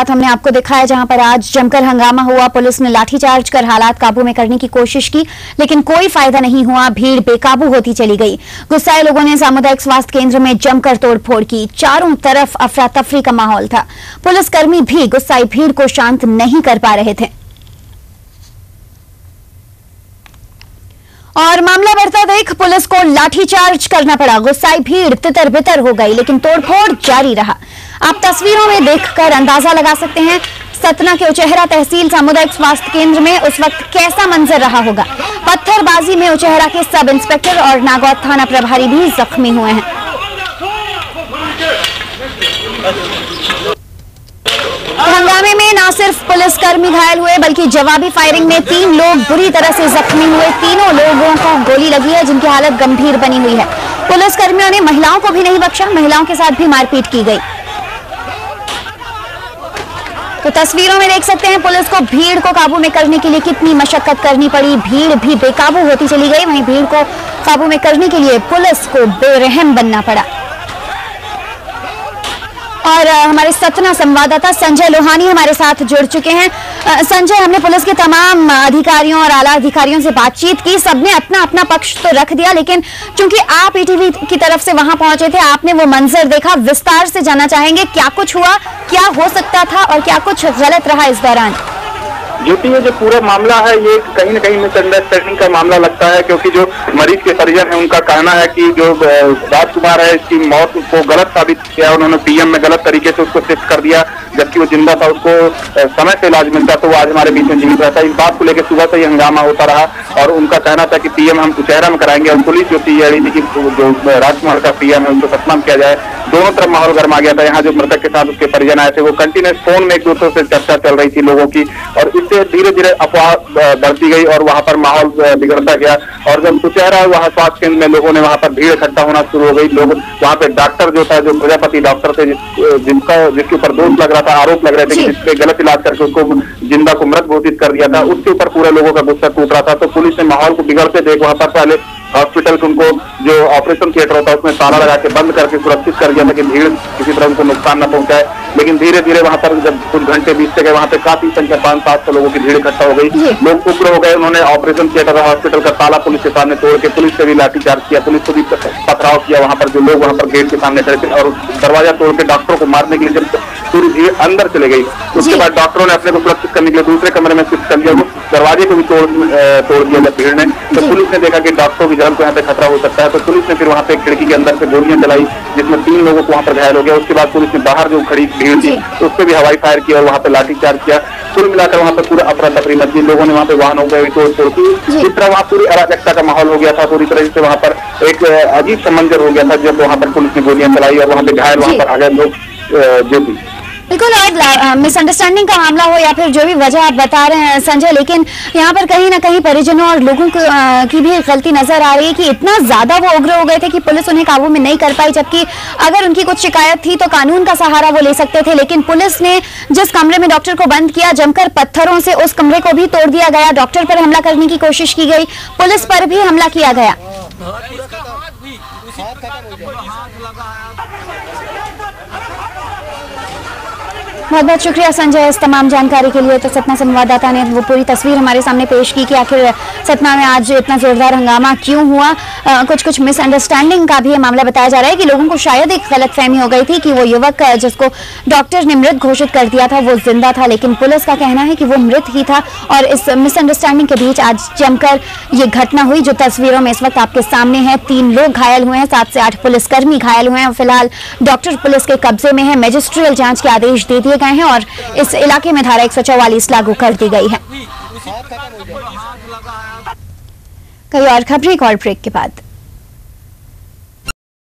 हमने आपको दिखाया जहां पर आज जमकर हंगामा हुआ। पुलिस ने लाठीचार्ज कर हालात काबू में करने की कोशिश की, लेकिन कोई फायदा नहीं हुआ। भीड़ बेकाबू होती चली गई। गुस्साए लोगों ने सामुदायिक स्वास्थ्य केंद्र में जमकर तोड़फोड़ की। चारों तरफ अफरा तफरी का माहौल था। पुलिसकर्मी भी गुस्साई भीड़ को शांत नहीं कर पा रहे थे और मामला बढ़ता देख पुलिस को लाठीचार्ज करना पड़ा। गुस्साई भीड़ तितर बितर हो गई, लेकिन तोड़फोड़ जारी रहा। आप तस्वीरों में देखकर अंदाजा लगा सकते हैं सतना के उचेहरा तहसील सामुदायिक स्वास्थ्य केंद्र में उस वक्त कैसा मंजर रहा होगा। पत्थरबाजी में उचेहरा के सब इंस्पेक्टर और नागौद थाना प्रभारी भी जख्मी हुए हैं। हंगामे में न सिर्फ पुलिसकर्मी घायल हुए, बल्कि जवाबी फायरिंग में 3 लोग बुरी तरह से जख्मी हुए। तीनों लोगों को गोली लगी है, जिनकी हालत गंभीर बनी हुई है। पुलिसकर्मियों ने महिलाओं को भी नहीं बख्शा, महिलाओं के साथ भी मारपीट की गई। तो तस्वीरों में देख सकते हैं पुलिस को भीड़ को काबू में करने के लिए कितनी मशक्कत करनी पड़ी। भीड़ भी बेकाबू होती चली गई। वहीं भीड़ को काबू में करने के लिए पुलिस को बेरहम बनना पड़ा। और हमारे सतना संवाददाता संजय लोहानी हमारे साथ जुड़ चुके हैं। संजय, हमने पुलिस के तमाम अधिकारियों और आला अधिकारियों से बातचीत की। सबने अपना अपना पक्ष तो रख दिया, लेकिन चूंकि आप ईटीवी की तरफ से वहां पहुंचे थे, आपने वो मंजर देखा। विस्तार से जानना चाहेंगे क्या कुछ हुआ, क्या हो सकता था और क्या कुछ गलत रहा इस दौरान। ज्योति, ये जो पूरा मामला है ये कहीं न कहीं मिसअंडरस्टैंडिंग का मामला लगता है, क्योंकि जो मरीज के परिजन है उनका कहना है कि जो राजकुमार है इसकी मौत को गलत साबित किया। उन्होंने पीएम में गलत तरीके से उसको शिफ्ट कर दिया, जबकि वो जिंदा था। उसको समय से इलाज मिलता तो वो आज हमारे बीच में जीवित रहता। इस बात को लेकर सुबह से ही हंगामा होता रहा और उनका कहना था कि पीएम हम उचेहरा में कराएंगे और पुलिस जो थी रही थी कि जो राजकुमार का पीएम है उनको सतना में किया जाए। दोनों तरफ माहौल गर्मा गया था। यहाँ जो मृतक के साथ उसके परिजन आए थे वो कंटिन्यूस फोन में एक दूसरे से चर्चा चल रही थी लोगों की, और इससे धीरे धीरे अफवाह बढ़ती गई और वहां पर माहौल बिगड़ता गया। और जब उचेहरा वहाँ स्वास्थ्य केंद्र में लोगों ने वहां पर भीड़ इकट्ठा होना शुरू हो गई। लोग वहाँ पे डॉक्टर जो था, जो प्रजापति डॉक्टर थे, जिसके ऊपर दोष लग रहा था, आरोप लग रहे थे कि जिसपे गलत इलाज करके उसको जिंदा को मृत घोषित कर दिया था, उसके ऊपर पूरे लोगों का गुस्सा टूट रहा था। तो पुलिस ने माहौल को बिगड़ते देख वहां पर पहले हॉस्पिटल को उनको जो ऑपरेशन थिएटर होता है उसमें ताला लगा के बंद करके सुरक्षित कर दिया था कि भीड़ किसी तरह उनको नुकसान न पहुंचाए। लेकिन धीरे धीरे वहां पर जब कुछ घंटे बीतते गए, वहां पे काफी संख्या 500-700 लोगों की भीड़ इकट्ठा हो गई। लोग उग्र हो गए। उन्होंने ऑपरेशन थिएटर हॉस्पिटल का ताला पुलिस के सामने तोड़ के पुलिस से भी लाठीचार्ज किया, पुलिस को भी पथराव किया। वहां पर जो लोग वहां पर गेट के सामने खड़े थे और दरवाजा तोड़ के डॉक्टरों को मारने के लिए जब पूरी भीड़ अंदर चले गई, उसके बाद डॉक्टरों ने अपने को सुरक्षित करने के लिए दूसरे कमरे में शिफ्ट कर दिया। दरवाजे को भी तोड़ दिया जब भीड़ ने। तो पुलिस ने देखा कि डॉक्टरों की जान को यहाँ पे खतरा हो सकता है, तो पुलिस ने फिर वहाँ पे खिड़की के अंदर से गोलियां चलाई, जिसमें 3 लोगों को वहाँ पर घायल हो गया। उसके बाद पुलिस ने बाहर जो खड़ी भीड़ थी उस पर भी हवाई फायर किया और वहाँ पे लाठीचार्ज किया। कुल मिलाकर वहाँ पर पूरा अफरा तफरी मच गई। लोगों ने वहाँ पे वाहनों को तोड़ की। इस तरह वहाँ पूरी अराजकता का माहौल हो गया था। पूरी तरह से वहाँ पर एक अजीब सा मंजर हो गया था जब वहाँ पर पुलिस ने गोलियां चलाई और वहाँ पे घायल वहाँ पर आ गए लोग। ज्योति, बिल्कुल, और मिसअंडरस्टैंडिंग का मामला हो या फिर जो भी वजह आप बता रहे हैं संजय, लेकिन यहाँ पर कहीं ना कहीं परिजनों और लोगों की भी गलती नजर आ रही है कि इतना ज्यादा वो उग्र हो गए थे कि पुलिस उन्हें काबू में नहीं कर पाई। जबकि अगर उनकी कुछ शिकायत थी तो कानून का सहारा वो ले सकते थे, लेकिन पुलिस ने जिस कमरे में डॉक्टर को बंद किया, जमकर पत्थरों से उस कमरे को भी तोड़ दिया गया। डॉक्टर पर हमला करने की कोशिश की गई, पुलिस पर भी हमला किया गया। बहुत बहुत शुक्रिया संजय इस तमाम जानकारी के लिए। तो सतना संवाददाता ने वो पूरी तस्वीर हमारे सामने पेश की कि आखिर सतना में आज इतना जोरदार हंगामा क्यों हुआ। कुछ मिसअंडरस्टैंडिंग का भी मामला बताया जा रहा है कि लोगों को शायद एक गलतफहमी हो गई थी कि वो युवक जिसको डॉक्टर ने मृत घोषित कर दिया था वो जिंदा था, लेकिन पुलिस का कहना है कि वो मृत ही था। और इस मिसअंडरस्टैंडिंग के बीच आज जमकर ये घटना हुई जो तस्वीरों में इस वक्त आपके सामने है। 3 लोग घायल हुए हैं, 7 से 8 पुलिसकर्मी घायल हुए हैं। फिलहाल डॉक्टर पुलिस के कब्जे में है। मैजिस्ट्रियल जांच के आदेश दे दिए गए हैं और इस इलाके में धारा 144 लागू कर दी गई है। कई और खबरें एक और ब्रेक के बाद।